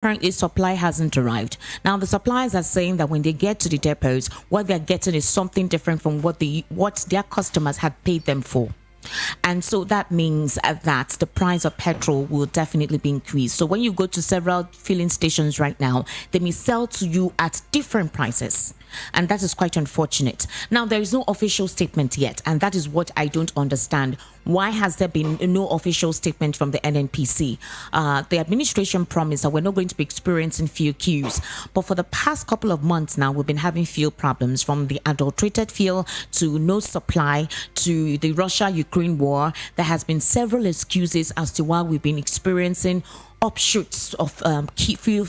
Currently, supply hasn't arrived. Now, the suppliers are saying that when they get to the depots, what they're getting is something different from what their customers had paid them for. And so that means that the price of petrol will definitely be increased. So when you go to several filling stations right now, they may sell to you at different prices. And that is quite unfortunate. Now, there is no official statement yet, and that is what I don't understand. Why has there been no official statement from the NNPC? The administration promised that we're not going to be experiencing fuel queues. But for the past couple of months now, we've been having fuel problems, from the adulterated fuel to no supply to the Russia-Ukraine war. There has been several excuses as to why we've been experiencing offshoots of fuel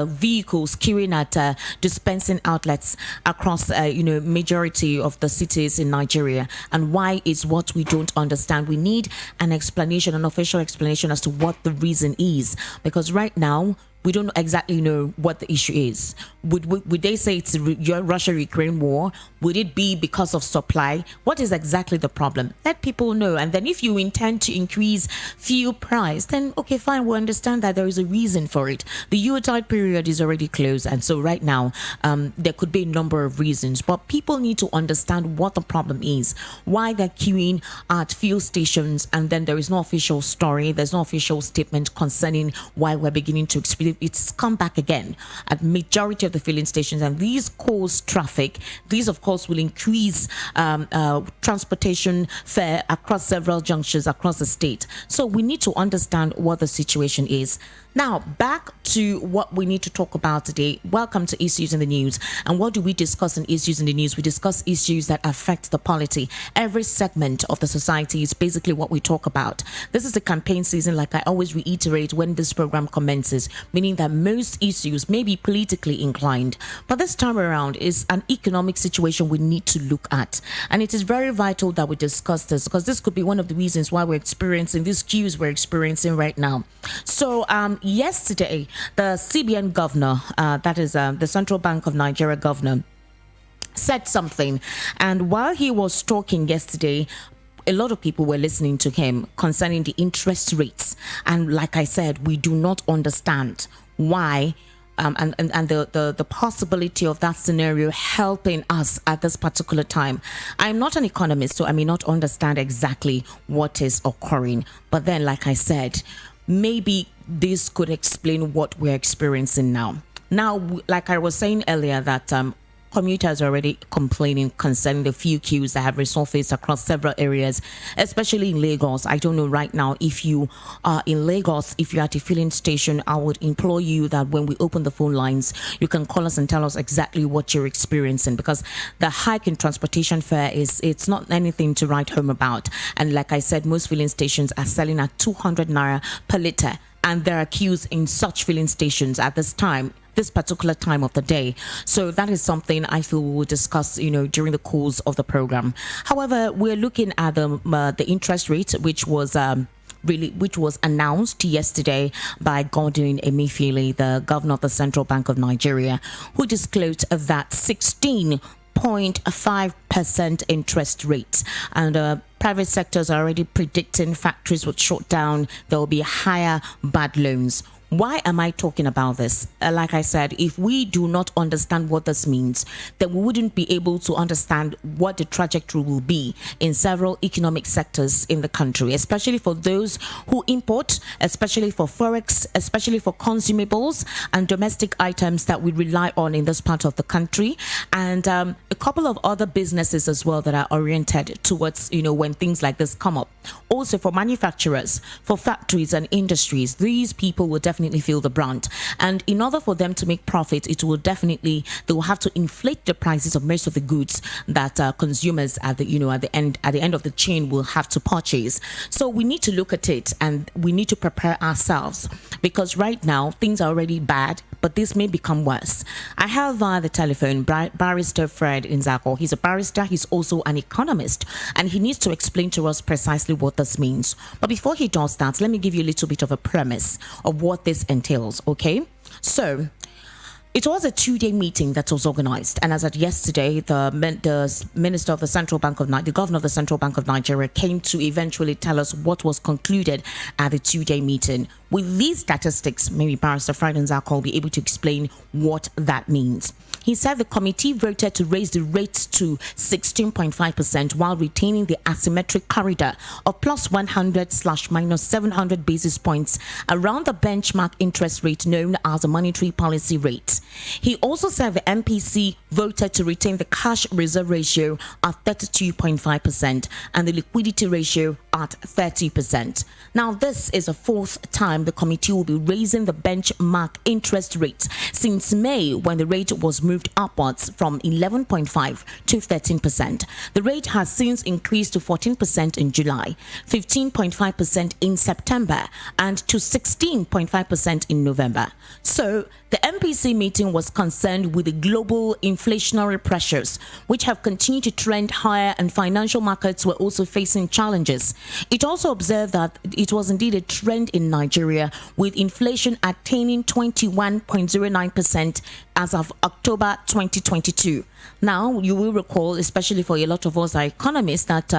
vehicles queuing at dispensing outlets across majority of the cities in Nigeria. And why is what we don't understand. We need an explanation, an official explanation as to what the reason is, because right now we don't exactly know what the issue is. Would they say it's your Russia-Ukraine war? Would it be because of supply? What is exactly the problem? Let people know. And then if you intend to increase fuel price, then okay, fine, we'll understand that there is a reason for it. The Yuletide period is already closed. And so right now, there could be a number of reasons. But people need to understand what the problem is, why they're queuing at fuel stations, and then there is no official story. There's no official statement concerning why we're beginning to experience it's come back again at majority of the filling stations, and these cause traffic. These, of course, will increase transportation fare across several junctions across the state. So we need to understand what the situation is. Now, back to what we need to talk about today. Welcome to Issues in the News. And what do we discuss in Issues in the News? We discuss issues that affect the polity. Every segment of the society is basically what we talk about. This is the campaign season, like I always reiterate when this program commences, meaning that most issues may be politically inclined. But this time around is an economic situation we need to look at. And it is very vital that we discuss this, because this could be one of the reasons why we're experiencing these queues we're experiencing right now. So, yesterday, the CBN governor, that is the Central Bank of Nigeria governor, said something. And while he was talking yesterday, a lot of people were listening to him concerning the interest rates. And like I said, we do not understand why and the possibility of that scenario helping us at this particular time. I'm not an economist, so I may not understand exactly what is occurring. But then, like I said, maybe this could explain what we're experiencing now. Now, like I was saying earlier, that commuters are already complaining concerning the few queues that have resurfaced across several areas, especially in Lagos. I don't know right now if you are in Lagos, if you're at a filling station, I would implore you that when we open the phone lines, you can call us and tell us exactly what you're experiencing, because the hike in transportation fare it's not anything to write home about. And like I said, most filling stations are selling at 200 naira per liter, and there are queues in such filling stations at this particular time of the day. So that is something I feel we will discuss, during the course of the program. However, we're looking at the interest rate, which was announced yesterday by Godwin Emefiele, the governor of the Central Bank of Nigeria, who disclosed that 16.5% interest rate. And private sectors are already predicting factories would shut down. There will be higher bad loans. Why am I talking about this? Like I said, if we do not understand what this means, then we wouldn't be able to understand what the trajectory will be in several economic sectors in the country, especially for those who import, especially for forex, especially for consumables and domestic items that we rely on in this part of the country, and a couple of other businesses as well that are oriented towards, when things like this come up. Also for manufacturers, for factories and industries, these people will definitely feel the brunt. And in order for them to make profit, they will have to inflate the prices of most of the goods that consumers at the end of the chain will have to purchase. So we need to look at it, and we need to prepare ourselves, because right now things are already bad, but this may become worse. I have via the telephone Barrister Fred Nzako. He's a barrister, he's also an economist, and he needs to explain to us precisely what this means. But before he does that, let me give you a little bit of a premise of what this entails, okay? So it was a 2-day meeting that was organized, and as of yesterday, the minister of the Central Bank of the governor of the Central Bank of Nigeria came to eventually tell us what was concluded at the 2-day meeting. With these statistics, maybe Barrister Friday Nzako will be able to explain what that means. He said the committee voted to raise the rates to 16.5% while retaining the asymmetric corridor of plus 100/minus 700 basis points around the benchmark interest rate known as the monetary policy rate. He also said the MPC voted to retain the cash reserve ratio at 32.5% and the liquidity ratio at 30%. Now, this is the fourth time the committee will be raising the benchmark interest rate since May, when the rate was moved upwards from 11.5 to 13%. The rate has since increased to 14% in July, 15.5% in September, and to 16.5% in November. So, the MPC meeting was concerned with the global inflationary pressures, which have continued to trend higher, and financial markets were also facing challenges. It also observed that it was indeed a trend in Nigeria, with inflation attaining 21.09% as of October 2022. Now, you will recall, especially for a lot of us economists, that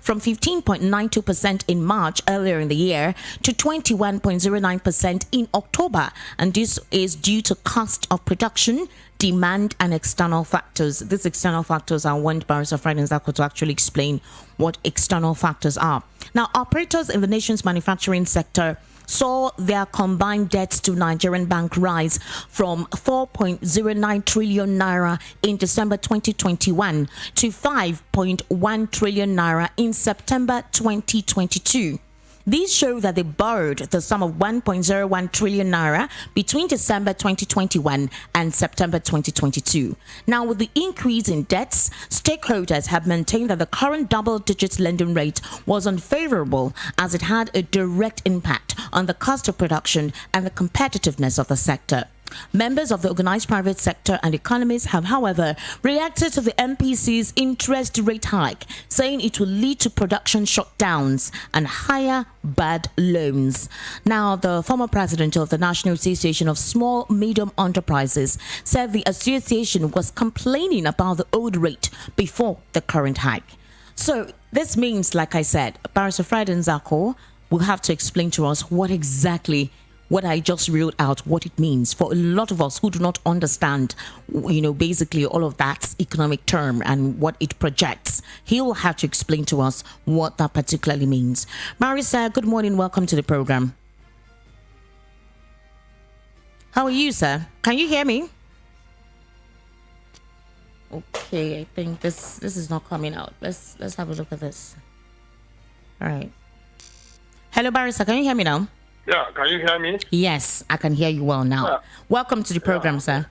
from 15.92% in March earlier in the year to 21.09% in October, and this is due to cost of production, demand, and external factors. These external factors, I want Barrister Friday Nzako to actually explain what external factors are. Now, operators in the nation's manufacturing sector saw their combined debts to Nigerian bank rise from 4.09 trillion naira in December 2021 to 5.1 trillion naira in September 2022. These show that they borrowed the sum of 1.01 trillion naira between December 2021 and September 2022. Now, with the increase in debts, stakeholders have maintained that the current double-digit lending rate was unfavorable, as it had a direct impact on the cost of production and the competitiveness of the sector. Members of the organized private sector and economists have, however, reacted to the MPC's interest rate hike, saying it will lead to production shutdowns and higher bad loans. Now, the former president of the National Association of Small Medium Enterprises said the association was complaining about the old rate before the current hike. So this means, like I said, Barrister Friday Nzako will have to explain to us what I just reeled out, what it means for a lot of us who do not understand, basically all of that economic term and what it projects. He will have to explain to us what that particularly means. Barrister, good morning. Welcome to the program. How are you, sir? Can you hear me? Okay, I think this is not coming out. Let's have a look at this. All right. Hello, Barrister. Can you hear me now? Yeah, can you hear me? Yes, I can hear you well now. Yeah. Welcome to the program, sir.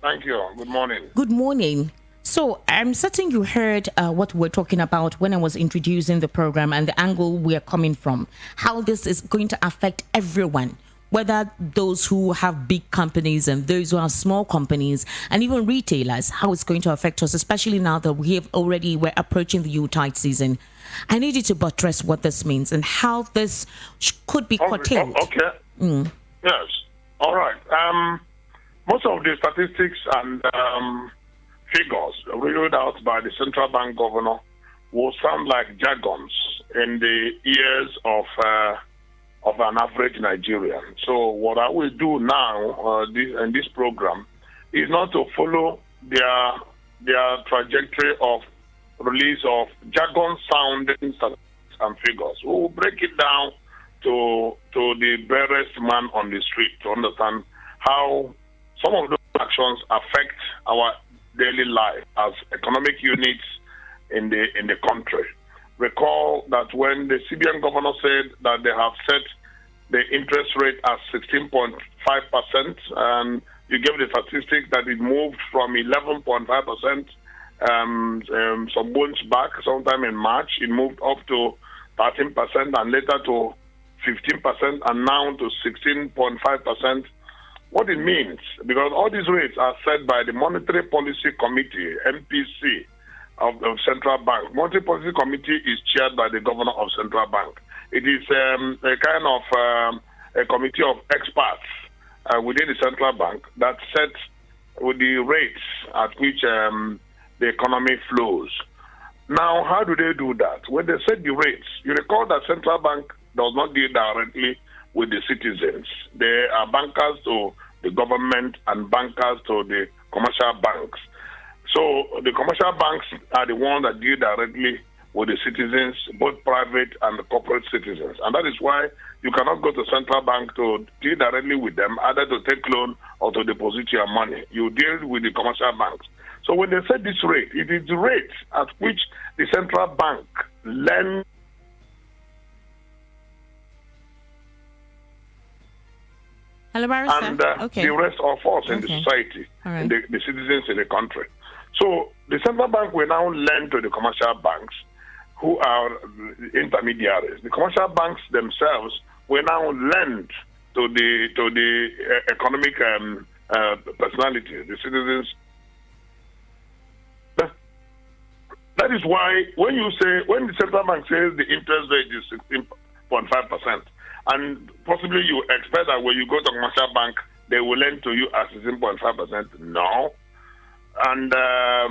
Thank you. Good morning. Good morning. So I'm certain you heard what we're talking about when I was introducing the program and the angle we're coming from, how this is going to affect everyone, whether those who have big companies and those who have small companies and even retailers, how it's going to affect us, especially now that we're approaching the Yuletide season. I need you to buttress what this means and how this could be curtailed. Okay. Yes. All right. Most of the statistics and figures read out by the central bank governor will sound like jargons in the ears of an average Nigerian. So what I will do now in this program is not to follow their trajectory of release of jargon-sounding statistics and figures. We will break it down to the barest man on the street to understand how some of those actions affect our daily life as economic units in the country. Recall that when the CBN governor said that they have set the interest rate at 16.5%, and you gave the statistic that it moved from 11.5%. Some months back, sometime in March, it moved up to 13% and later to 15% and now to 16.5%. What it means, because all these rates are set by the Monetary Policy Committee, MPC, of Central Bank. Monetary Policy Committee is chaired by the Governor of Central Bank. It is a kind of a committee of experts within the Central Bank that sets with the rates at which the economy flows. Now, how do they do that? When they set the rates, you recall that Central Bank does not deal directly with the citizens. They are bankers to the government and bankers to the commercial banks. So the commercial banks are the ones that deal directly with the citizens, both private and corporate citizens. And that is why you cannot go to central bank to deal directly with them, either to take loan or to deposit your money. You deal with the commercial banks. So when they set this rate, it is the rate at which the central bank lends. Hello, Barrister. And okay. the rest of us in the society, right. the citizens in the country. So the central bank will now lend to the commercial banks, who are intermediaries. The commercial banks themselves will now lend to the economic personality, the citizens. That is why when the central bank says the interest rate is 16.5%, and possibly you expect that when you go to commercial bank, they will lend to you at 16.5%. No. And by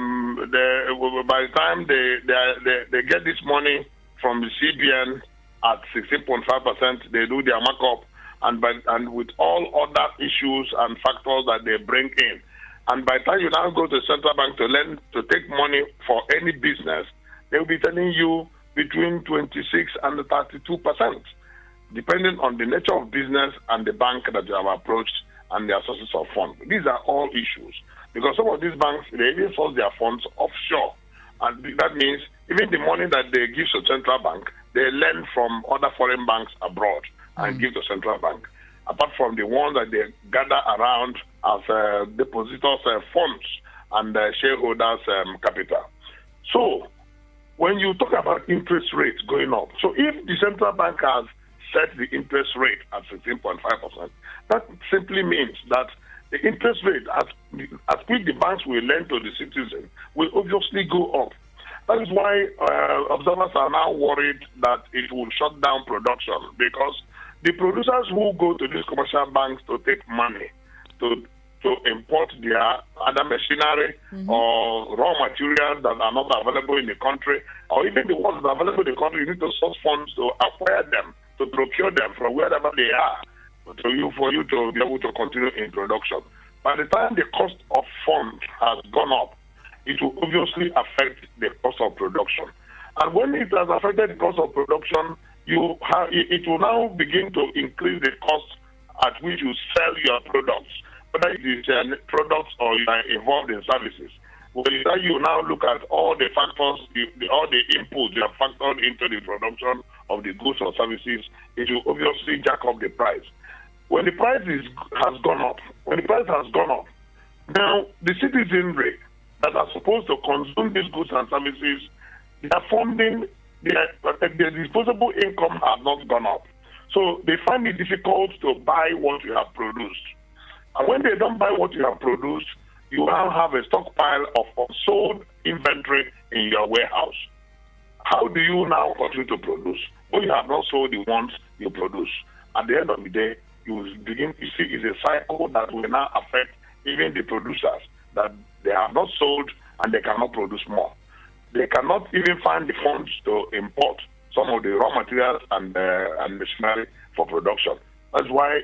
the time they get this money from the CBN at 16.5%, they do their markup, and with all other issues and factors that they bring in. And by the time you now go to the central bank to lend, to take money for any business, they will be telling you between 26 and 32%, depending on the nature of business and the bank that you have approached and their sources of funds. These are all issues. Because some of these banks, they even source their funds offshore. And that means even the money that they give to central bank, they lend from other foreign banks abroad and give to central bank. Apart from the ones that they gather around as depositors' funds and shareholders' capital. So when you talk about interest rates going up, so if the central bank has set the interest rate at 16.5%, that simply means that the interest rate, as quick the banks will lend to the citizen, will obviously go up. That is why observers are now worried that it will shut down production, because the producers who go to these commercial banks to take money to import their other machinery or raw materials that are not available in the country, or even the ones that are available in the country, you need to source funds to acquire them, to procure them from wherever they are, for you to be able to continue in production. By the time the cost of funds has gone up, it will obviously affect the cost of production. And when it has affected the cost of production, it will now begin to increase the cost at which you sell your products, whether it is products or you are involved in services. When you now look at all the factors, all the inputs you have factored into the production of the goods or services, it will obviously jack up the price. When the price has gone up, now the citizenry that are supposed to consume these goods and services, their funding, their disposable income has not gone up. So they find it difficult to buy what you have produced. And when they don't buy what you have produced, you now have a stockpile of unsold inventory in your warehouse. How do you now continue to produce when you have not sold the ones you produce? At the end of the day, you begin to see it's a cycle that will now affect even the producers, that they have not sold and they cannot produce more. They cannot even find the funds to import some of the raw materials and machinery for production. That's why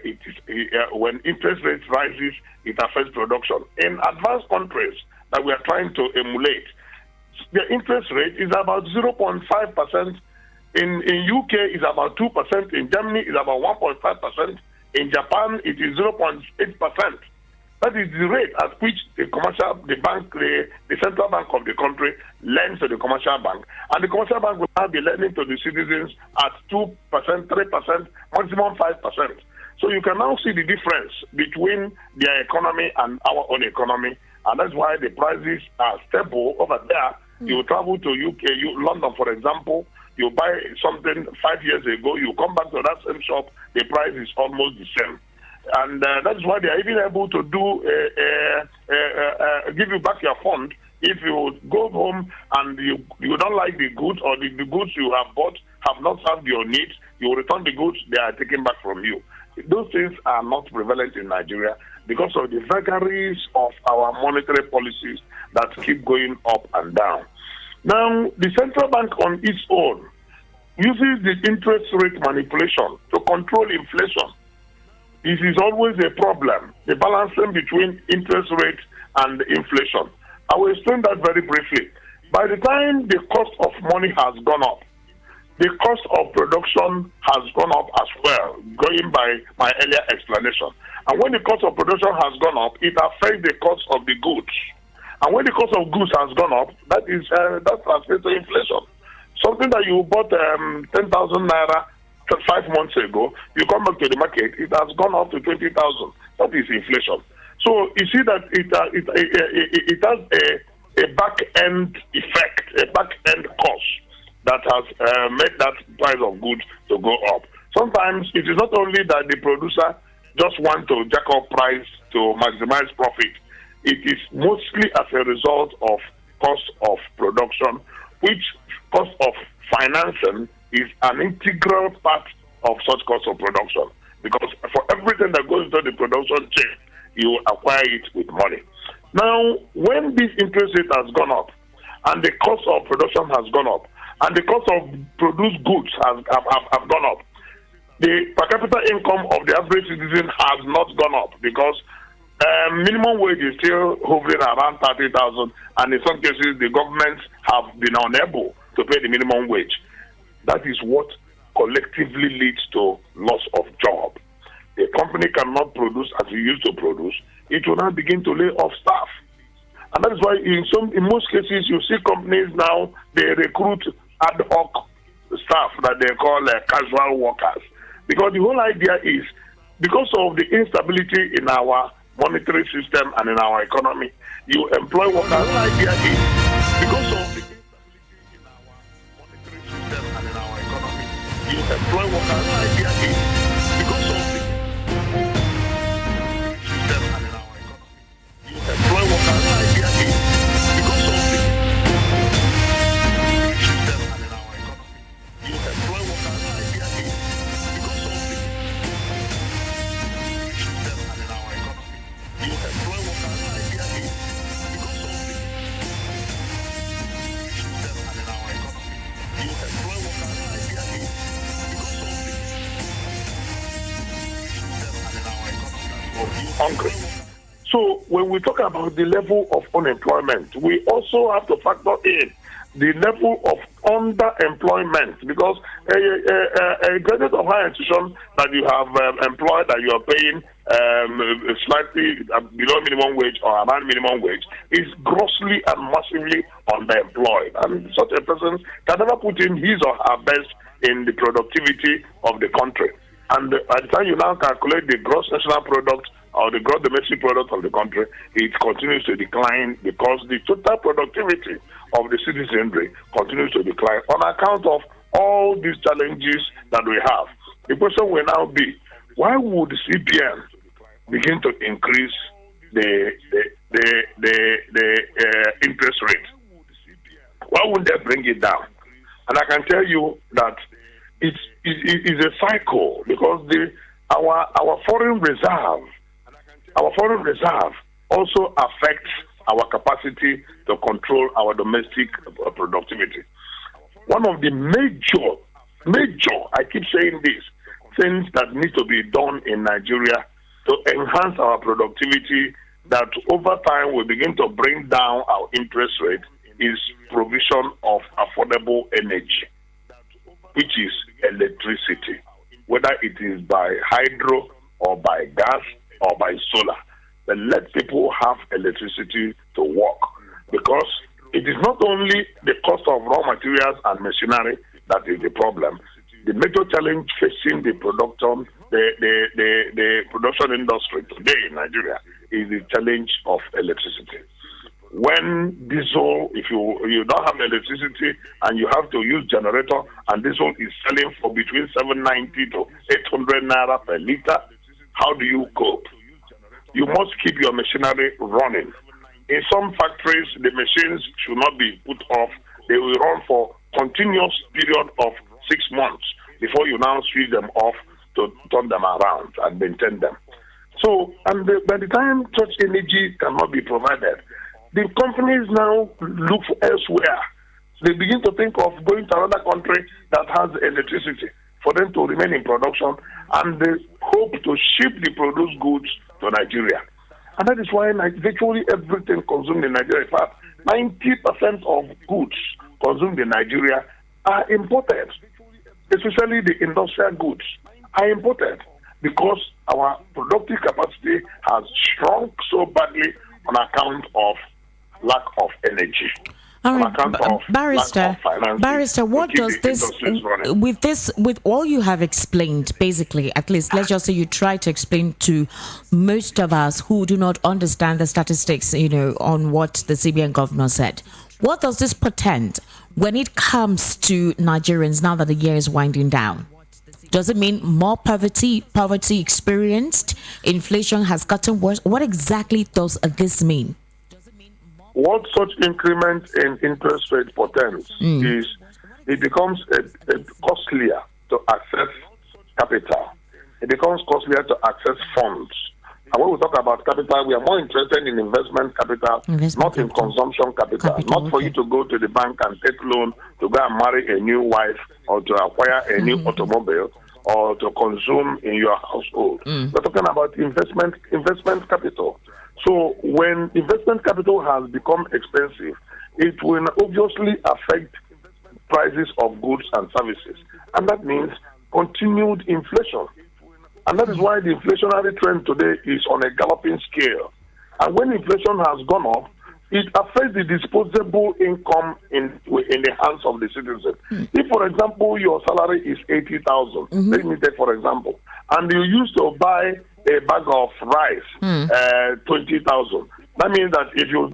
when interest rates rises, it affects production. In advanced countries that we are trying to emulate, the interest rate is about 0.5%. In UK, it's about 2%. In Germany, it's about 1.5%. In Japan, it is 0.8%. That is the rate at which the central bank of the country lends to the commercial bank. And the commercial bank will now be lending to the citizens at 2%, 3%, maximum 5%. So you can now see the difference between their economy and our own economy. And that's why the prices are stable over there. You travel to UK, London, for example, you buy something 5 years ago, you come back to that same shop, the price is almost the same. And that's why they are even able to give you back your fund if you go home and you don't like the goods, or the goods you have bought have not served your needs. You return the goods, they are taken back from you. Those things are not prevalent in Nigeria because of the vagaries of our monetary policies that keep going up and down. Now, the central bank on its own uses the interest rate manipulation to control inflation. This is always a problem, the balancing between interest rate and inflation. I will explain that very briefly. By the time the cost of money has gone up, the cost of production has gone up as well, going by my earlier explanation. And when the cost of production has gone up, it affects the cost of the goods. And when the cost of goods has gone up, that translates to inflation. Something that you bought 10,000 naira 5 months ago, you come back to the market, it has gone up to 20,000. That is inflation. So you see that it has a back end effect, a back end cost that has made that price of goods to go up. Sometimes it is not only that the producer just want to jack up price to maximize profit. It is mostly as a result of cost of production, which cost of financing is an integral part of such cost of production. Because for everything that goes into the production chain, you acquire it with money. Now, when this interest rate has gone up, and the cost of production has gone up, and the cost of produced goods have gone up, the per capita income of the average citizen has not gone up because minimum wage is still hovering around 30,000, and in some cases the governments have been unable to pay the minimum wage. That is what collectively leads to loss of job. The company cannot produce as it used to produce. It will now begin to lay off staff. And that is why in most cases you see companies now, they recruit ad hoc staff that they call casual workers. Because the whole idea is, because of the instability in our monetary system and in our economy, you employ workers. The whole idea is, because of the instability in our monetary system and in our economy, you employ workers. The whole idea is, because of the system and in our economy, you employ workers. The whole idea is, because of the system and in our economy, you employ workers. The whole idea is, because of the system and in our economy, you employ workers. The whole idea is, because of the system and in our economy, you employ workers. The whole idea is, because of the system and in our economy, you hungry. So when we talk about the level of unemployment, we also have to factor in the level of underemployment, because a graduate of higher institution that you have employed, that you are paying slightly below minimum wage or around minimum wage, is grossly and massively underemployed. And such a person can never put in his or her best in the productivity of the country. And by the time you now calculate the gross national product or the gross domestic product of the country, it continues to decline because the total productivity of the citizenry continues to decline on account of all these challenges that we have. The question will now be, why would the CBN begin to increase the interest rate? Why wouldn't they bring it down? And I can tell you that it's a cycle, because our foreign reserve also affects our capacity to control our domestic productivity. One of the major, I keep saying this, things that need to be done in Nigeria to enhance our productivity, that over time will begin to bring down our interest rate, is provision of affordable energy, which is electricity, whether it is by hydro or by gas or by solar. But let people have electricity to work, because it is not only the cost of raw materials and machinery that is the problem. The major challenge facing the production industry today in Nigeria is the challenge of electricity. When diesel, if you don't have electricity and you have to use generator, and diesel is selling for between 790 to 800 naira per liter, how do you cope? You must keep your machinery running. In some factories, the machines should not be put off. They will run for continuous period of 6 months before you now switch them off to turn them around and maintain them. So, and by the time such energy cannot be provided, the companies now look elsewhere They begin to think of going to another country that has electricity for them to remain in production, and they hope to ship the produced goods to Nigeria. And that is why virtually everything consumed in Nigeria, in fact, 90% of goods consumed in Nigeria are imported, especially the industrial goods are imported because our productive capacity has shrunk so badly on account of lack of energy. All right, Barrister, what does with all you have explained, basically, at least let's just say you try to explain to most of us who do not understand the statistics, on what the CBN governor said. What does this portend when it comes to Nigerians now that the year is winding down? Does it mean more poverty experienced? Inflation has gotten worse? What exactly does this mean? What such increment in interest rate portends is it becomes costlier to access capital. It becomes costlier to access funds. And when we talk about capital, we are more interested in investment capital, not in consumption capital. Not for you to go to the bank and take loan to go and marry a new wife or to acquire a new automobile or to consume in your household. We're talking about investment capital. So when investment capital has become expensive, it will obviously affect prices of goods and services. And that means continued inflation. And that is why the inflationary trend today is on a galloping scale. And when inflation has gone up, it affects the disposable income in the hands of the citizen. If, for example, your salary is 80,000, let me take for example, and you used to buy a bag of rice, 20,000. That means that if you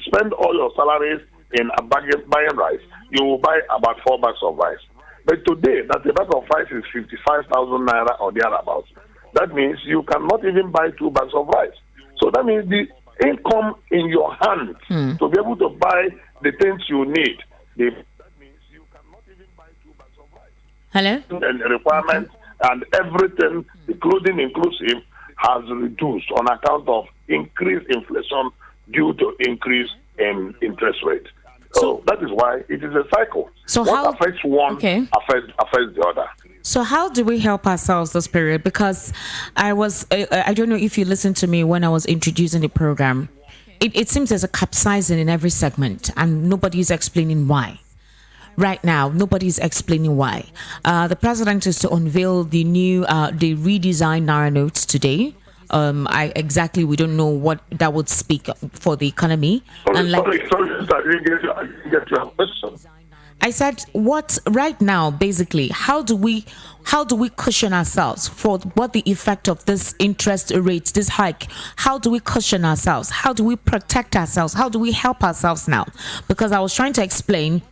spend all your salaries in buying rice, you will buy about 4 bags of rice. But today, that a bag of rice is 55,000 naira or thereabouts. That means you cannot even buy 2 bags of rice. So that means the income in your hand to be able to buy the things you need. That means you cannot even buy 2 bags of rice. Hello? And requirements and everything, the clothing inclusive, has reduced on account of increased inflation due to increase in interest rate. So that is why it is a cycle. So what affects one affects the other. So how do we help ourselves this period? Because I don't know if you listened to me when I was introducing the program. It seems there's a capsizing in every segment and nobody's explaining why. Right now, nobody's explaining why. The president is to unveil the new, the redesigned Naira notes today. We don't know what that would speak for the economy. Sorry, I didn't get your question. I said, what right now, basically, how do we cushion ourselves for what the effect of this interest rates, this hike? How do we cushion ourselves? How do we protect ourselves? How do we help ourselves now? Because I was trying to explain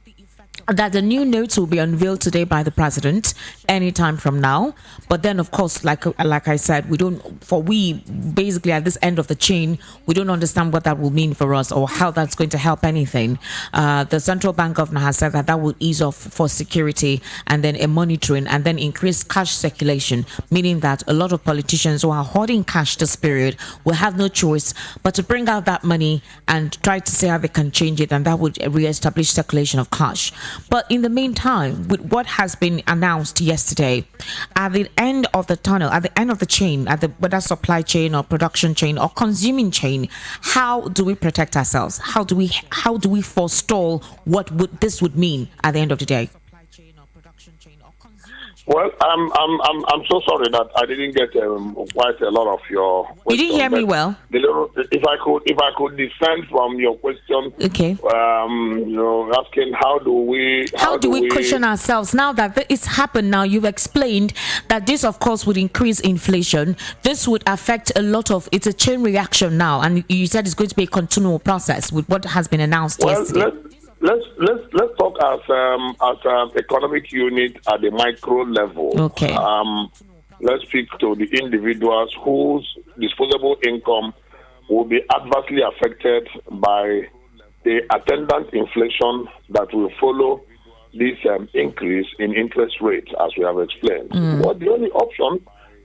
that the new notes will be unveiled today by the president anytime from now. But then, of course, like I said, basically at this end of the chain, we don't understand what that will mean for us or how that's going to help anything. The central bank governor has said that will ease off for security and then a monitoring and then increase cash circulation, meaning that a lot of politicians who are hoarding cash this period will have no choice but to bring out that money and try to see how they can change it, and that would reestablish circulation of cash. But in the meantime, with what has been announced yesterday, at the end of the tunnel, at the end of the chain, whether supply chain or production chain or consuming chain, how do we protect ourselves? How do we forestall what this would mean at the end of the day? Well, I'm so sorry that I didn't get quite a lot of your questions. You didn't hear me well. If I could descend from your question, okay. Asking how do we cushion ourselves now that it's happened? Now you've explained that this, of course, would increase inflation. This would affect a lot of. It's a chain reaction now, and you said it's going to be a continual process with what has been announced yesterday. Let's talk as economic unit at the micro level. Okay. Let's speak to the individuals whose disposable income will be adversely affected by the attendant inflation that will follow this increase in interest rates, as we have explained. What the only option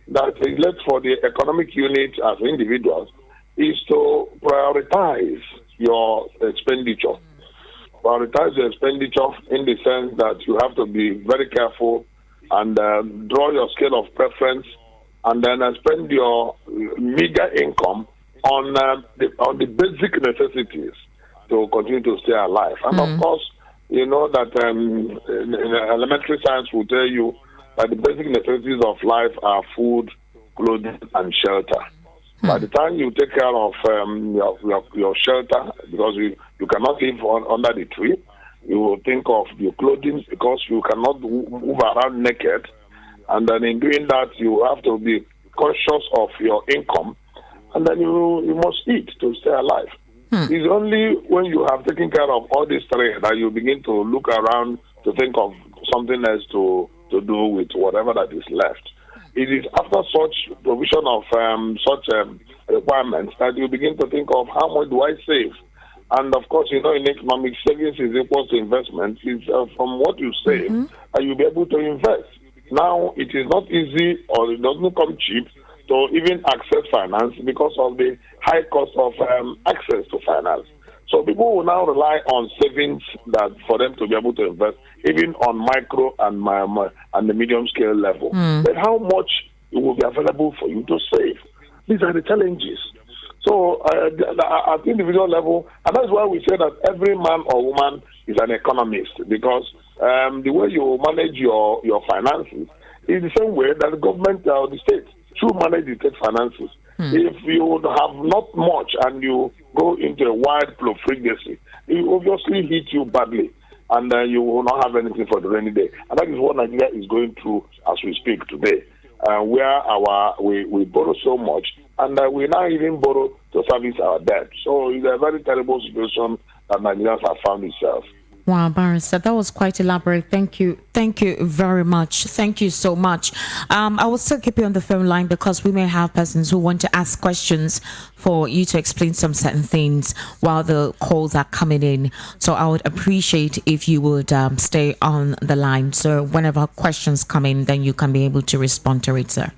that is left for the economic unit as individuals is to prioritize your expenditure. prioritize your expenditure in the sense that you have to be very careful and draw your scale of preference, and then spend your meager income on the basic necessities to continue to stay alive. And of course, you know that in elementary science will tell you that the basic necessities of life are food, clothing, and shelter. By the time you take care of your shelter, because you cannot live under the tree, you will think of your clothing because you cannot move around naked. And then in doing that, you have to be conscious of your income. And then you must eat to stay alive. It's only when you have taken care of all these three that you begin to look around to think of something else to do with whatever that is left. It is after such provision of such requirements that you begin to think of how much do I save. And of course, you know, in economics, savings is equal to investment. It's from what you save, and you'll be able to invest. Now, it is not easy, or it doesn't come cheap to even access finance because of the high cost of access to finance. So people will now rely on savings that for them to be able to invest, even on micro and the medium scale level. But how much it will be available for you to save? These are the challenges. So at the individual level, and that's why we say that every man or woman is an economist, because the way you manage your finances is the same way that the government or the state should manage the state finances. If you have not much and you go into a wide profligacy, it will obviously hit you badly, and you will not have anything for the rainy day. And that is what Nigeria is going through as we speak today, where we borrow so much, and we now even borrow to service our debt. So it's a very terrible situation that Nigerians have found itself. Wow, Barrister, that was quite elaborate. Thank you very much. Thank you so much. I will still keep you on the phone line because we may have persons who want to ask questions for you to explain some certain things while the calls are coming in. So I would appreciate if you would stay on the line. So whenever questions come in, then you can be able to respond to it, sir.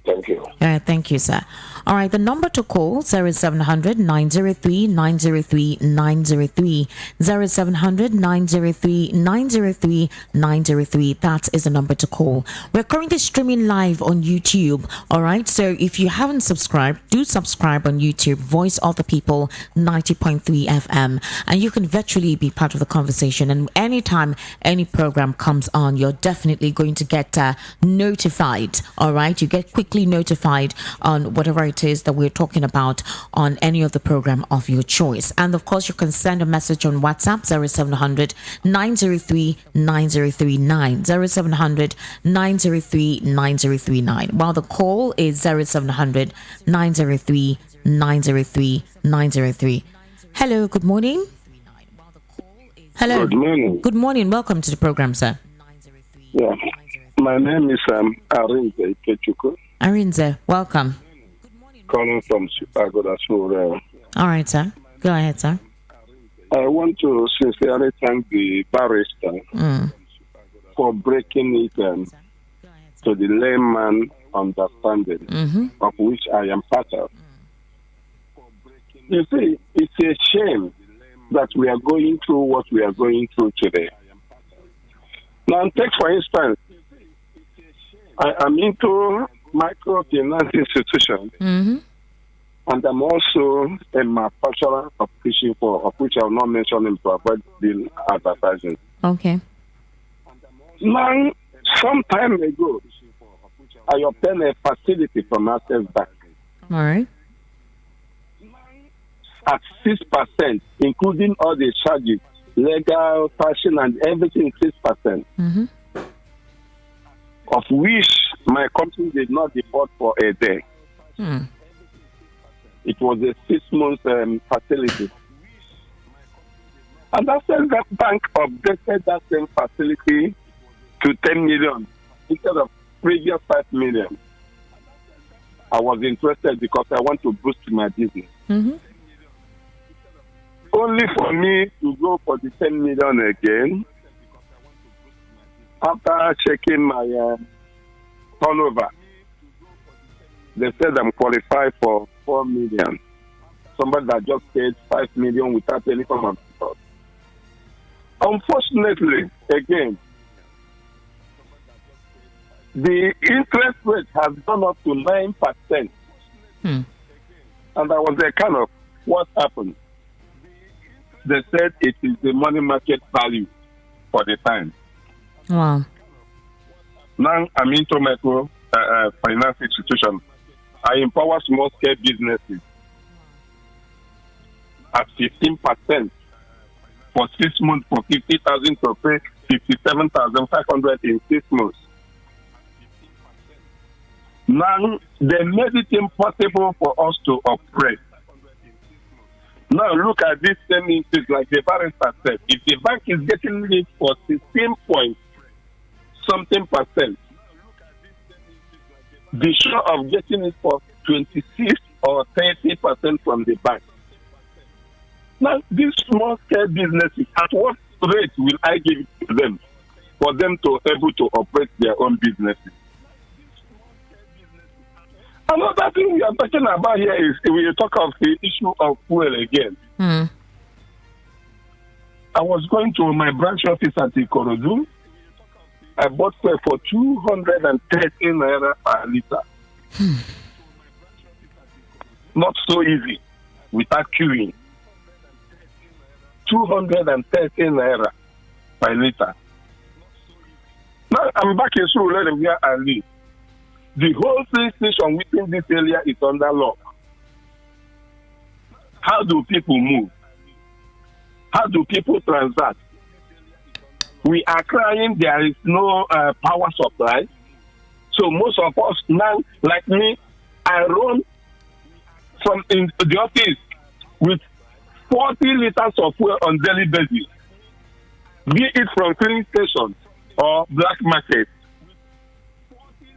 Thank you. Thank you, sir. All right, the number to call 0700 903 903 903 0700 903 903 903. That is the number to call. We're currently streaming live on YouTube. All right, so if you haven't subscribed, do subscribe on YouTube. Voice of the People 90.3 FM, and you can virtually be part of the conversation. And anytime any program comes on, you're definitely going to get notified. All right, you get quickly notified on whatever it is that we're talking about on any of the program of your choice. And of course, you can send a message on WhatsApp 0700 903 9039 0700 903 9039, while the call is 0700 903 903 903. Hello, good morning. Hello. Good morning. Good morning. Welcome to the program, sir. Yeah. My name is Arinze Ikechukwu. Arinze, welcome. Calling from Chicago. All right, sir. Go ahead, sir. I want to sincerely thank the barrister for breaking it to the layman understanding, of which I am part of. You see, it's a shame that we are going through what we are going through today. Now, take for instance, I am into microfinance institutions, and I'm also a manufacturer of fishing of which I will not mention him to avoid the advertising. Okay. Now, some time ago, I obtained a facility from Access Bank. All right. At 6%, including all the charges, legal, fashion, and everything, 6%. Of which my company did not default for a day. It was a 6-month facility. And that bank updated that same facility to 10 million instead of previous 5 million. I was interested because I want to boost my business. Only for me to go for the 10 million again, after checking my turnover, they said I'm qualified for 4 million. Somebody that just paid 5 million without any form of support. Unfortunately, again, the interest rate has gone up to 9%. And I was there kind of, what happened? They said it is the money market value for the time. Wow. Now I'm into micro finance institutions. I empower small scale businesses at 15% for 6 months for 50,000 to pay 57,500 in 6 months. Now they made it impossible for us to operate. Now look at this same increase, like the barrister said. If the bank is getting it for 16 point something percent, be sure of getting it for 26 or 30% from the bank. Now, these small scale businesses, at what rate will I give it to them for them to able to operate their own businesses? Another thing we are talking about here is we talk of the issue of fuel again. I was going to my branch office at Ikorodu. I bought fuel for 213 naira per liter. Not so easy without queuing. 213 naira per liter. Now I'm back in Surulere where I live. The whole station within this area is under lock. How do people move? How do people transact? We are crying there is no power supply. So most of us now, like me, I run from in the office with 40 liters of fuel on daily basis, be it from filling stations or black market,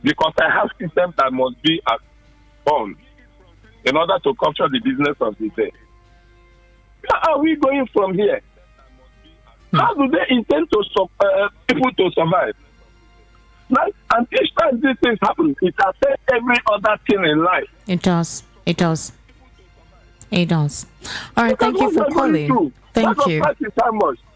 because I have systems that must be on in order to capture the business of the day. How are we going from here? How do they intend to people to survive? Now, and each time these things happen, it affects every other thing in life. It does. It does. It does. All right. Thank you for calling. Thank you.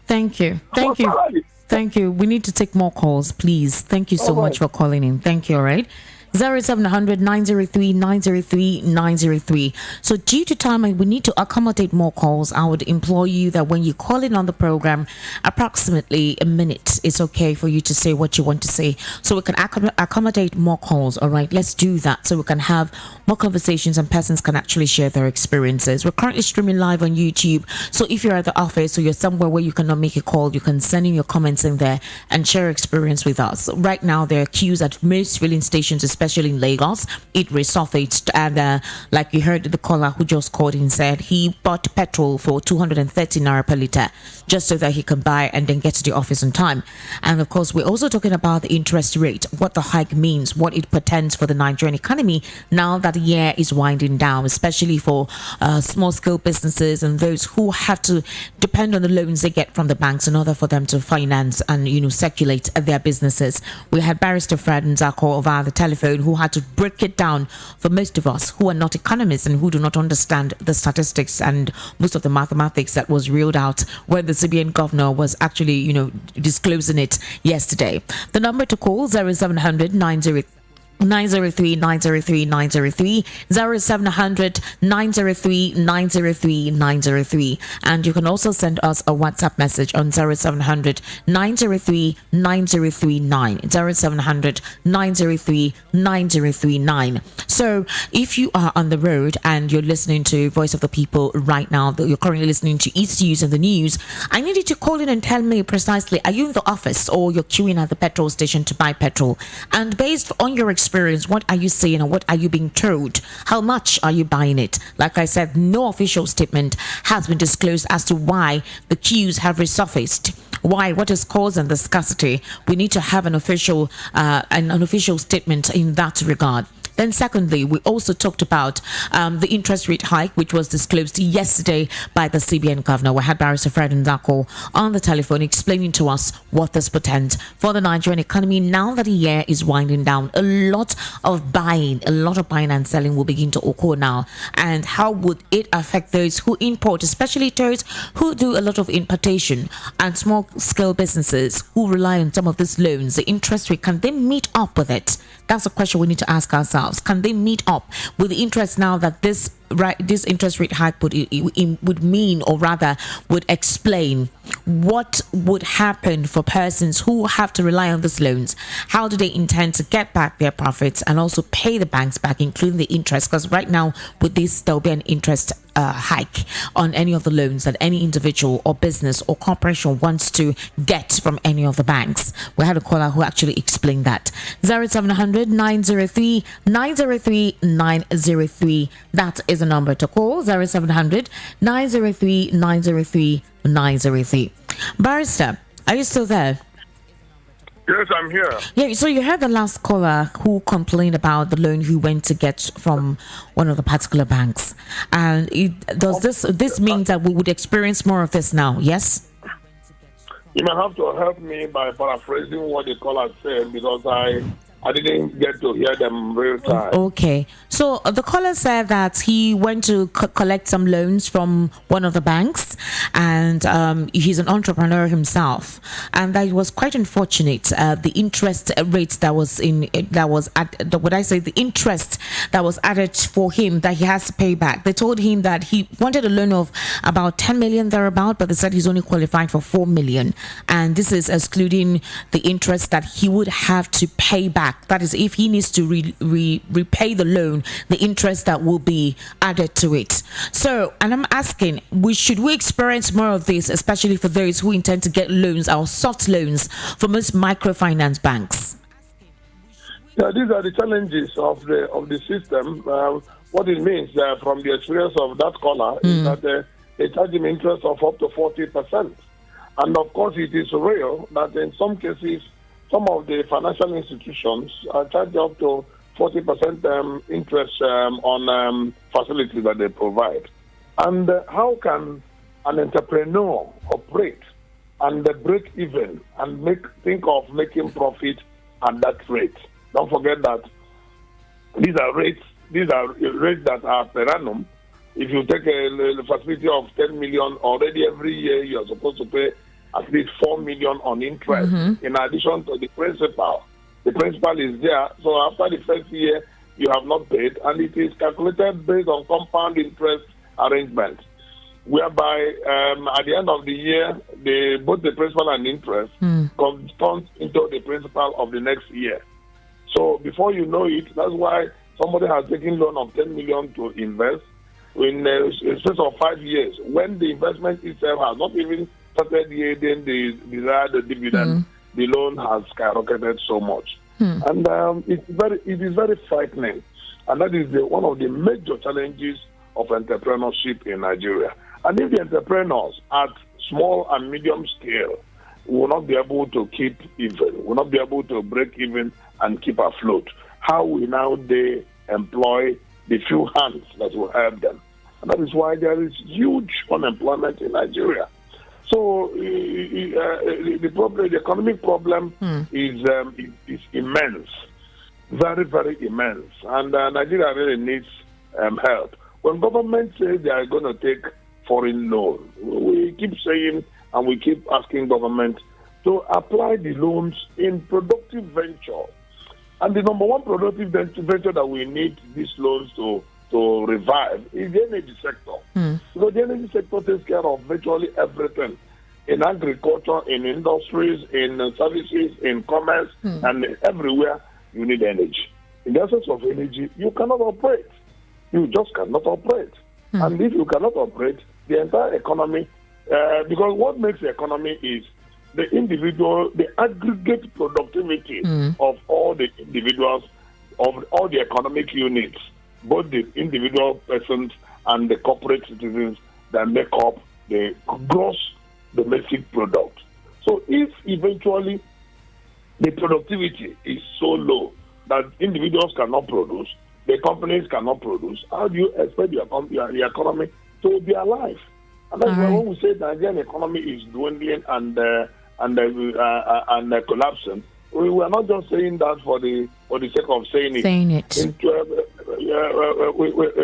Thank you. Thank you. Thank you. We need to take more calls, please. Thank you so much for calling in. Thank you. All right. 0700 903 903 903. So due to time, we need to accommodate more calls. I would implore you that when you call in on the program, approximately a minute, it's okay for you to say what you want to say, so we can accommodate more calls. All right, let's do that so we can have more conversations and persons can actually share their experiences. We're currently streaming live on YouTube, so if you're at the office or you're somewhere where you cannot make a call, you can send in your comments in there and share experience with us. Right now, there are queues at most filling stations, especially in Lagos. It resurfaced, and like you heard the caller who just called in said he bought petrol for 230 naira per liter just so that he can buy and then get to the office on time. And of course, we're also talking about the interest rate, what the hike means, what it portends for the Nigerian economy now that the year is winding down, especially for small scale businesses and those who have to depend on the loans they get from the banks in order for them to finance and circulate their businesses. We had Barrister Fred Nzako via the telephone who had to break it down for most of us who are not economists and who do not understand the statistics and most of the mathematics that was reeled out when the CBN governor was actually disclosing it yesterday. The number to call 0700 903 903 903 0700 903 903 903, and you can also send us a WhatsApp message on 0700 903 9039 0700 903 9039. So if you are on the road and you're listening to Voice of the People right now, you're currently listening to East News and the news, I need you to call in and tell me precisely, are you in the office or you're queuing at the petrol station to buy petrol? And based on your experience, what are you saying and what are you being told? How much are you buying it? Like I said, no official statement has been disclosed as to why the queues have resurfaced. Why? What is causing the scarcity? We need to have an official statement in that regard. Then secondly, we also talked about the interest rate hike, which was disclosed yesterday by the CBN governor. We had Barrister Fred Ndako on the telephone explaining to us what this portends for the Nigerian economy now that the year is winding down. A lot of buying and selling will begin to occur now. And how would it affect those who import, especially those who do a lot of importation and small scale businesses who rely on some of these loans? The interest rate, can they meet up with it? That's a question we need to ask ourselves. Can they meet up with the interest now that this interest rate hike would mean, or rather would explain what would happen for persons who have to rely on these loans? How do they intend to get back their profits and also pay the banks back, including the interest? Because right now with this, there'll be an interest hike on any of the loans that any individual or business or corporation wants to get from any of the banks. We had a caller who actually explained that. 0700 903 903 903. That is the number to call. 0700 903 903 903. Barrister, are you still there? Yes, I'm here. Yeah, so you heard the last caller who complained about the loan he went to get from one of the particular banks. And does this mean that we would experience more of this now? Yes? You may have to help me by paraphrasing what the caller said, because I didn't get to hear them real time. Okay. So the caller said that he went to collect some loans from one of the banks, and he's an entrepreneur himself, and that it was quite unfortunate. The interest rate the interest that was added for him that he has to pay back. They told him that he wanted a loan of about 10 million thereabout, but they said he's only qualified for 4 million, and this is excluding the interest that he would have to pay back. That is, if he needs to repay the loan, the interest that will be added to it. So, and I'm asking, should we experience more of this, especially for those who intend to get loans or soft loans from most microfinance banks? Yeah, these are the challenges of the system. What it means from the experience of that caller is that they charge him interest of up to 40%. And of course, it is real that in some cases, some of the financial institutions charge up to 40% interest on facilities that they provide. And how can an entrepreneur operate and break even and think of making profit at that rate? Don't forget that these are rates that are per annum. If you take a facility of 10 million, already every year you're supposed to pay at least 4 million on interest, in addition to the principal. The principal is there. So after the first year, you have not paid, and it is calculated based on compound interest arrangement, whereby at the end of the year, both the principal and interest turns into the principal of the next year. So before you know it, that's why somebody has taken loan of 10 million to invest in a space of 5 years, when the investment itself has not even started yielding the desired dividend. The loan has skyrocketed so much. And it is very frightening. And that is one of the major challenges of entrepreneurship in Nigeria. And if the entrepreneurs at small and medium scale will not be able to keep even, will not be able to break even and keep afloat, how will now they employ the few hands that will help them? And that is why there is huge unemployment in Nigeria. So the economic problem is immense, very, very immense, and Nigeria really needs help. When government says they are going to take foreign loan, we keep saying and we keep asking government to apply the loans in productive venture. And the number one productive venture that we need these loans to revive is the energy sector. Because the energy sector takes care of virtually everything. In agriculture, in industries, in services, in commerce, and everywhere you need energy. In the absence of energy, you cannot operate. You just cannot operate. And if you cannot operate, the entire economy, because what makes the economy is the aggregate productivity of all the individuals, of all the economic units, both the individual persons and the corporate citizens that make up the gross domestic product. So if eventually the productivity is so low that individuals cannot produce, the companies cannot produce, how do you expect your economy to be alive? And that's why when we say the Nigerian economy is dwindling and collapsing, we are not just saying that for the sake of saying it.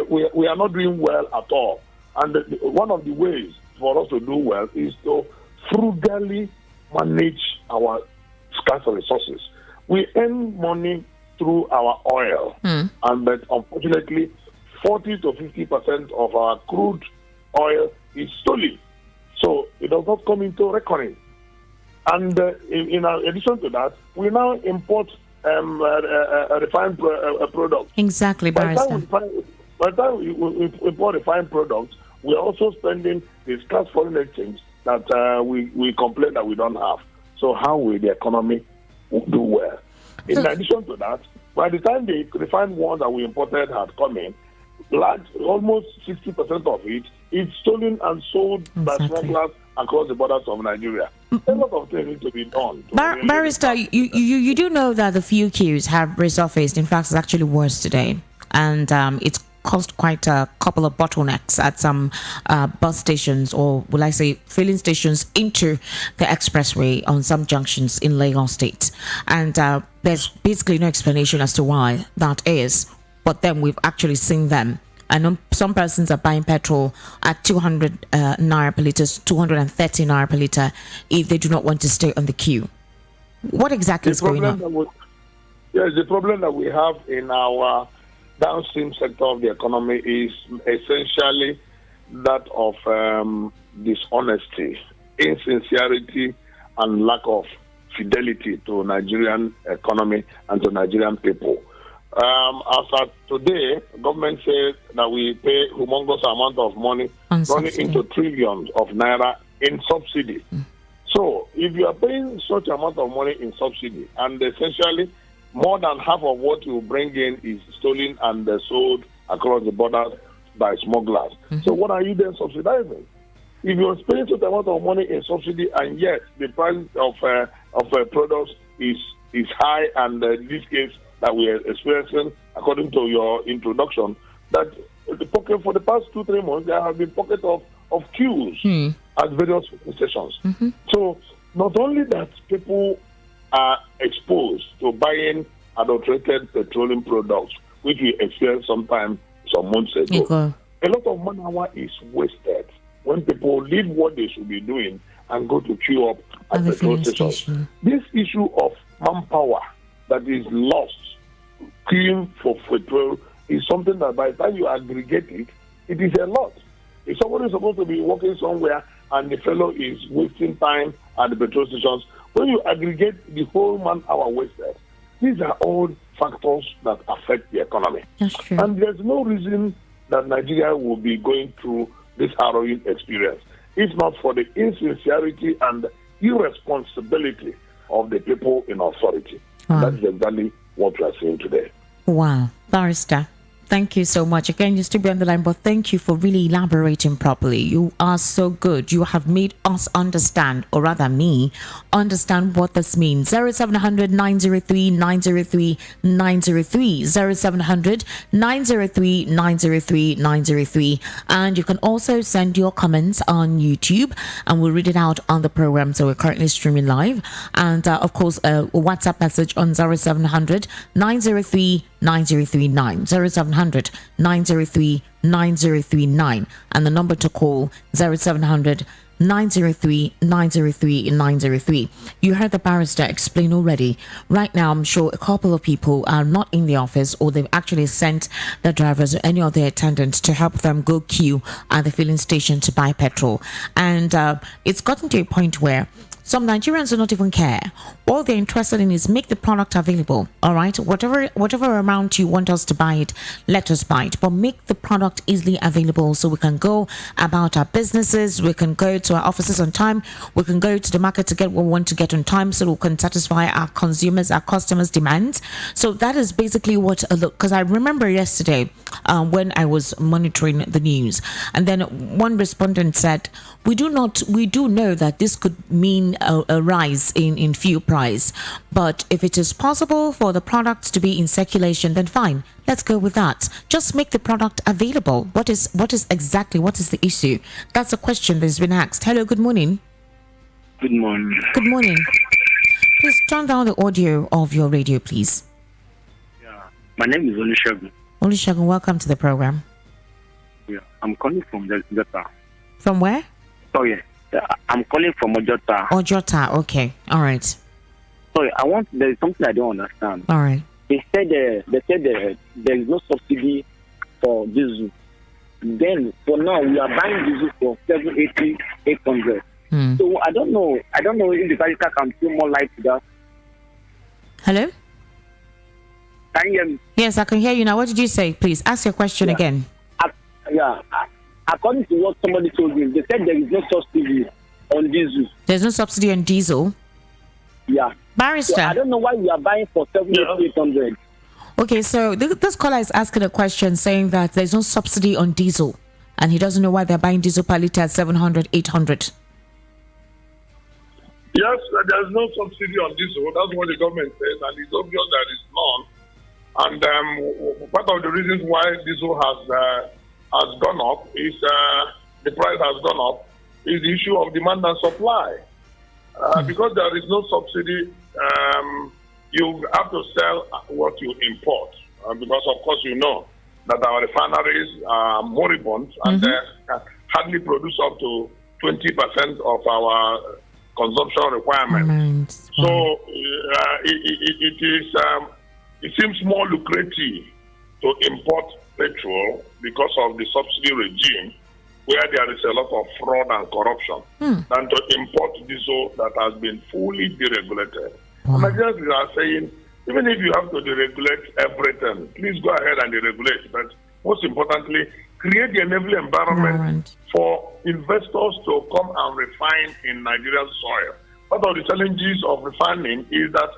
We are not doing well at all. And one of the ways for us to do well is to frugally manage our scarce resources. We earn money through our oil, and but unfortunately, 40 to 50% of our crude oil is stolen. So it does not come into reckoning. And in addition to that, we now import refined products. Exactly, Barrister. By the time we import refined products, we're also spending the scarce foreign exchange that we complain that we don't have. So how will the economy do well? In addition to that, by the time the refined ones that we imported had come in, almost 60% of it is stolen and sold by smugglers across the borders of Nigeria. A lot of things need to be done. Barrister, you do know that the few queues have resurfaced. In fact, it's actually worse today. And it's caused quite a couple of bottlenecks at some bus stations, or will I say filling stations into the expressway on some junctions in Lagos State. And there's basically no explanation as to why that is. But then we've actually seen them. I know some persons are buying petrol at 200 naira per litre, 230 naira per litre if they do not want to stay on the queue. What exactly is going on? The problem that we have in our downstream sector of the economy is essentially that of dishonesty, insincerity, and lack of fidelity to Nigerian economy and to Nigerian people. As of today, government says that we pay humongous amount of money, running into trillions of naira in subsidy. So, if you are paying such amount of money in subsidy, and essentially more than half of what you bring in is stolen and sold across the borders by smugglers. So, what are you then subsidizing? If you're spending such amount of money in subsidy, and yet the price of products is high, and in this case that we are experiencing, according to your introduction, that for the past 2-3 months there have been pockets of queues at various stations. So not only that people are exposed to buying adulterated petroleum products, which we experienced some months ago, a lot of man hour is wasted when people leave what they should be doing and go to queue up at petrol stations. This issue of manpower that is lost queuing for petrol is something that by the time you aggregate it, it is a lot. If somebody is supposed to be working somewhere and the fellow is wasting time at the petrol stations, when you aggregate the whole man hour wasted, these are all factors that affect the economy. That's true. And there's no reason that Nigeria will be going through this harrowing experience, if not for the insincerity and irresponsibility of the people in authority. That is exactly what we are seeing today. Wow, Barrister, thank you so much. Again, you still be on the line, but thank you for really elaborating properly. You are so good. You have made us understand, or rather me, understand what this means. 0700 903 903 903 0700 903 903 903. And you can also send your comments on YouTube and we'll read it out on the program. So we're currently streaming live. And of course, a WhatsApp message on 0700 903 9039 0700 903 9039, and the number to call 0700 903 903 903. You heard the barrister explain already. Right now, I'm sure a couple of people are not in the office, or they've actually sent the drivers or any of their attendants to help them go queue at the filling station to buy petrol. And it's gotten to a point where some Nigerians do not even care. All they're interested in is make the product available. All right, whatever amount you want us to buy it, let us buy it, but make the product easily available so we can go about our businesses, we can go to our offices on time, we can go to the market to get what we want to get on time, so we can satisfy our consumers, our customers' demands. So that is basically what. Because I remember yesterday when I was monitoring the news, and then one respondent said, "We do know that this could mean a rise in fuel price. But if it is possible for the product to be in circulation, then fine. Let's go with that. Just make the product available. What is the issue? That's a question that's been asked. Hello, good morning. Good morning. Good morning. Please turn down the audio of your radio, please. Yeah. My name is Olusegun. Olusegun, welcome to the program. Yeah. I'm calling from Ojota. From where? Sorry. I'm calling from Ojota. Ojota, okay. All right. Sorry, there's something I don't understand. All right. They said there is no subsidy for diesel. Then for now we are buying diesel for 780, 800. So I don't know if the Vatican can throw more light to that. Hello? Can you hear me? Yes, I can hear you now. What did you say? Please ask your question again. According to what somebody told me, they said there is no subsidy on diesel. There's no subsidy on diesel? Yeah. Barrister. So I don't know why we are buying for 7,800. Okay, so this caller is asking a question saying that there's no subsidy on diesel, and he doesn't know why they're buying diesel per litre at 700, 800. Yes, there's no subsidy on diesel. That's what the government says, and it's obvious that it's none. And part of the reasons why diesel has gone up is the price has gone up is the issue of demand and supply. Because there is no subsidy, you have to sell what you import. Because of course you know that our refineries are moribund and they hardly produce up to 20% of our consumption requirements. So it seems more lucrative to import petrol because of the subsidy regime, where there is a lot of fraud and corruption, than to import diesel that has been fully deregulated. Nigerians are saying, even if you have to deregulate everything, please go ahead and deregulate. But most importantly, create the enabling environment for investors to come and refine in Nigerian soil. One of the challenges of refining is that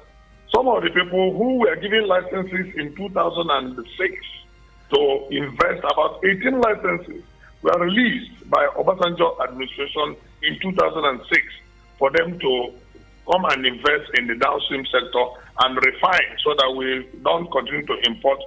some of the people who were given licenses in 2006 to invest, about 18 licenses were released by Obasanjo administration in 2006 for them to come and invest in the downstream sector and refine so that we don't continue to import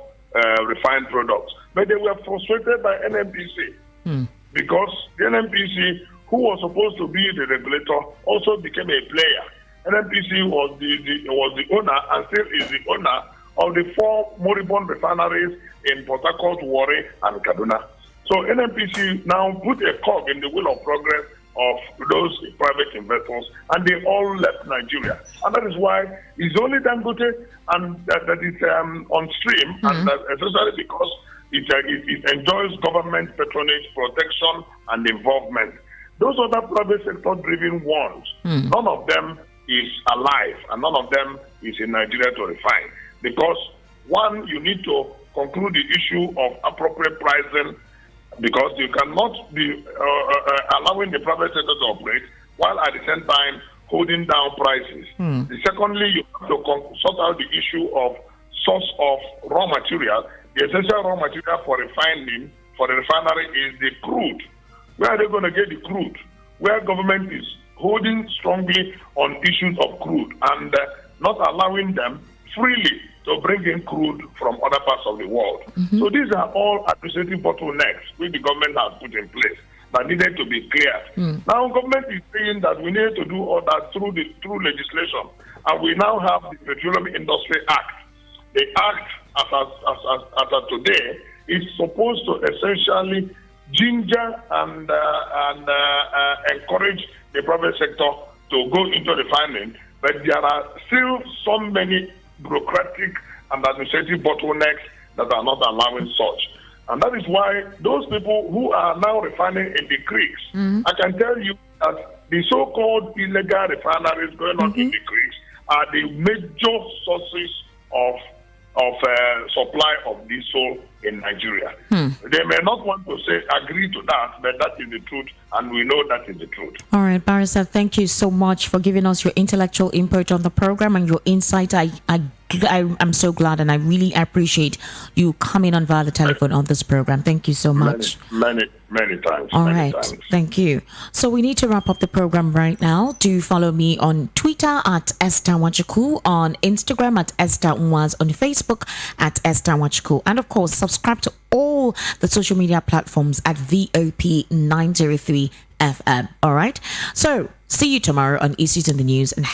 refined products. But they were frustrated by NNPC because the NNPC, who was supposed to be the regulator, also became a player. NNPC was the owner and still is the owner of the 4 moribund refineries in Port Harcourt, Warri, and Kaduna. So NNPC now put a cog in the wheel of progress of those private investors, and they all left Nigeria. And that is why it's only Dangote and that is on stream, and especially because it enjoys government patronage, protection, and involvement. Those other private sector-driven ones, none of them is alive, and none of them is in Nigeria to refine. Because, one, you need to conclude the issue of appropriate pricing, because you cannot be allowing the private sector to operate while at the same time holding down prices. Secondly, you have to sort out the issue of source of raw material. The essential raw material for refining, for the refinery, is the crude. Where are they going to get the crude? Where government is holding strongly on issues of crude and not allowing them freely to bring in crude from other parts of the world. So these are all administrative bottlenecks which the government has put in place that needed to be cleared. Now government is saying that we need to do all that through legislation, and we now have the Petroleum Industry Act. The act, as of today, is supposed to essentially ginger and encourage the private sector to go into refining, but there are still so many bureaucratic and administrative bottlenecks that are not allowing such. And that is why those people who are now refining in the creeks, I can tell you that the so-called illegal refineries going on in the creeks are the major sources of supply of diesel in Nigeria. They may not want to agree to that, but that is the truth, and we know that is the truth. All right, Barrister, thank you so much for giving us your intellectual input on the program and your insight. I I'm so glad, and I really appreciate you coming on via the telephone on this program. Thank you so much. Many times. All many right. times. Thank you. So we need to wrap up the program right now. Do follow me on Twitter at Esther Wachuku, on Instagram at Esther Unwaz, on Facebook at Esther Wachuku, and of course subscribe to all the social media platforms at VOP 903 FM. All right. So see you tomorrow on Issues in the News, and